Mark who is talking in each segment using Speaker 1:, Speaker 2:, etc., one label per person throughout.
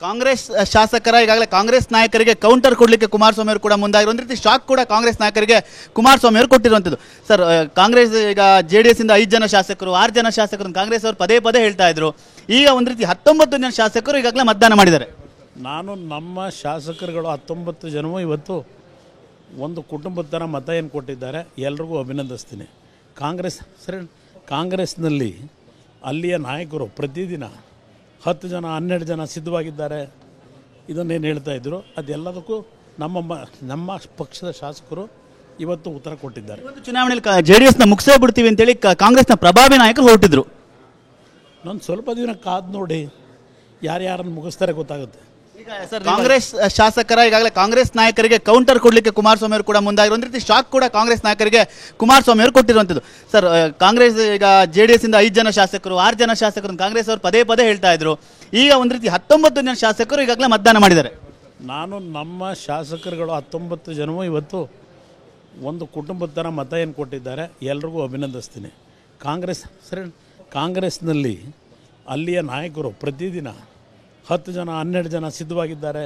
Speaker 1: ಕಾಂಗ್ರೆಸ್ ಶಾಸಕರ ಈಗಾಗಲೇ ಕಾಂಗ್ರೆಸ್ ನಾಯಕರಿಗೆ ಕೌಂಟರ್ ಕೊಡಲಿಕ್ಕೆ ಕುಮಾರಸ್ವಾಮಿ ಅವರು ಕೂಡ ಮುಂದಾಗಿರೋ ಒಂದು ರೀತಿ ಶಾಕ್ ಕೂಡ ಕಾಂಗ್ರೆಸ್ ನಾಯಕರಿಗೆ ಕುಮಾರಸ್ವಾಮಿ ಅವರು ಕೊಟ್ಟಿರುವಂಥದ್ದು. ಸರ್, ಕಾಂಗ್ರೆಸ್ ಈಗ JDS ಇಂದ 5 ಜನ ಶಾಸಕರು 6 ಜನ ಶಾಸಕರು ಕಾಂಗ್ರೆಸ್ ಅವರು ಪದೇ ಪದೇ ಹೇಳ್ತಾ ಇದ್ರು. ಈಗ ಒಂದು ರೀತಿ 19 ಜನ ಶಾಸಕರು ಈಗಾಗಲೇ ಮತದಾನ ಮಾಡಿದ್ದಾರೆ.
Speaker 2: ನಾನು ನಮ್ಮ ಶಾಸಕರುಗಳು 19 ಜನವೂ ಇವತ್ತು ಒಂದು ಕುಟುಂಬದ ಥರ ಮತ ಏನು ಕೊಟ್ಟಿದ್ದಾರೆ, ಎಲ್ರಿಗೂ ಅಭಿನಂದಿಸ್ತೀನಿ. ಕಾಂಗ್ರೆಸ್ನಲ್ಲಿ ಅಲ್ಲಿಯ ನಾಯಕರು ಪ್ರತಿದಿನ 10 ಜನ 12 ಜನ ಸಿದ್ಧವಾಗಿದ್ದಾರೆ. ಇದನ್ನೇನು ಹೇಳ್ತಾ ಇದ್ರು, ಅದೆಲ್ಲದಕ್ಕೂ ನಮ್ಮ ಪಕ್ಷದ ಶಾಸಕರು ಇವತ್ತು ಉತ್ತರ ಕೊಟ್ಟಿದ್ದಾರೆ.
Speaker 1: ಇವತ್ತು ಚುನಾವಣೆಯಲ್ಲಿ JDSನ ಮುಗಿಸೇ ಬಿಡ್ತೀವಿ ಅಂತೇಳಿ ಕಾಂಗ್ರೆಸ್ನ ಪ್ರಭಾವಿ ನಾಯಕರು ಹೊರಟಿದ್ರು.
Speaker 2: ನಾನು ಸ್ವಲ್ಪ ದಿನ ಕಾದು ನೋಡಿ ಯಾರ್ಯಾರನ್ನು ಮುಗಿಸ್ತಾರೆ ಗೊತ್ತಾಗುತ್ತೆ.
Speaker 1: ಈಗ ಸರ್, ಕಾಂಗ್ರೆಸ್ ಶಾಸಕರ ಈಗಾಗಲೇ ಕಾಂಗ್ರೆಸ್ ನಾಯಕರಿಗೆ ಕೌಂಟರ್ ಕೊಡಲಿಕ್ಕೆ ಕುಮಾರಸ್ವಾಮಿ ಅವರು ಕೂಡ ಮುಂದಾಗಿರೋ ಒಂದು ರೀತಿ ಶಾಕ್ ಕೂಡ ಕಾಂಗ್ರೆಸ್ ನಾಯಕರಿಗೆ ಕುಮಾರಸ್ವಾಮಿ ಅವರು ಕೊಟ್ಟಿರುವಂಥದ್ದು. ಸರ್, ಕಾಂಗ್ರೆಸ್ ಈಗ JDS ಇಂದ 5 ಜನ ಶಾಸಕರು 6 ಜನ ಶಾಸಕರು ಕಾಂಗ್ರೆಸ್ ಅವರು ಪದೇ ಪದೇ ಹೇಳ್ತಾ ಇದ್ರು. ಈಗ ಒಂದು ರೀತಿ 19 ಜನ ಶಾಸಕರು ಈಗಾಗಲೇ ಮತದಾನ ಮಾಡಿದ್ದಾರೆ.
Speaker 2: ನಾನು ನಮ್ಮ ಶಾಸಕರುಗಳು 19 ಜನವೂ ಇವತ್ತು ಒಂದು ಕುಟುಂಬದ ಥರ ಮತ ಏನು ಕೊಟ್ಟಿದ್ದಾರೆ, ಎಲ್ರಿಗೂ ಅಭಿನಂದಿಸ್ತೀನಿ. ಕಾಂಗ್ರೆಸ್ನಲ್ಲಿ ಅಲ್ಲಿಯ ನಾಯಕರು ಪ್ರತಿದಿನ 10 ಜನ 12 ಜನ ಸಿದ್ಧವಾಗಿದ್ದಾರೆ.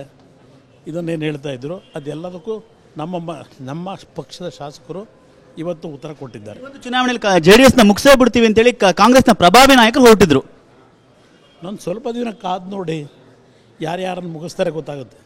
Speaker 2: ಇದನ್ನೇನು ಹೇಳ್ತಾ ಇದ್ರು, ಅದೆಲ್ಲದಕ್ಕೂ ನಮ್ಮ ಪಕ್ಷದ ಶಾಸಕರು ಇವತ್ತು ಉತ್ತರ ಕೊಟ್ಟಿದ್ದಾರೆ.
Speaker 1: ಇವತ್ತು ಚುನಾವಣೆಯಲ್ಲಿ JDSನ ಮುಗಿಸೇ ಬಿಡ್ತೀವಿ ಅಂತೇಳಿ ಕಾಂಗ್ರೆಸ್ನ ಪ್ರಭಾವಿ ನಾಯಕರು ಹೊರಟಿದ್ರು.
Speaker 2: ನಾನು ಸ್ವಲ್ಪ ದಿನ ಕಾದು ನೋಡಿ ಯಾರ್ಯಾರನ್ನು ಮುಗಿಸ್ತಾರೆ ಗೊತ್ತಾಗುತ್ತೆ.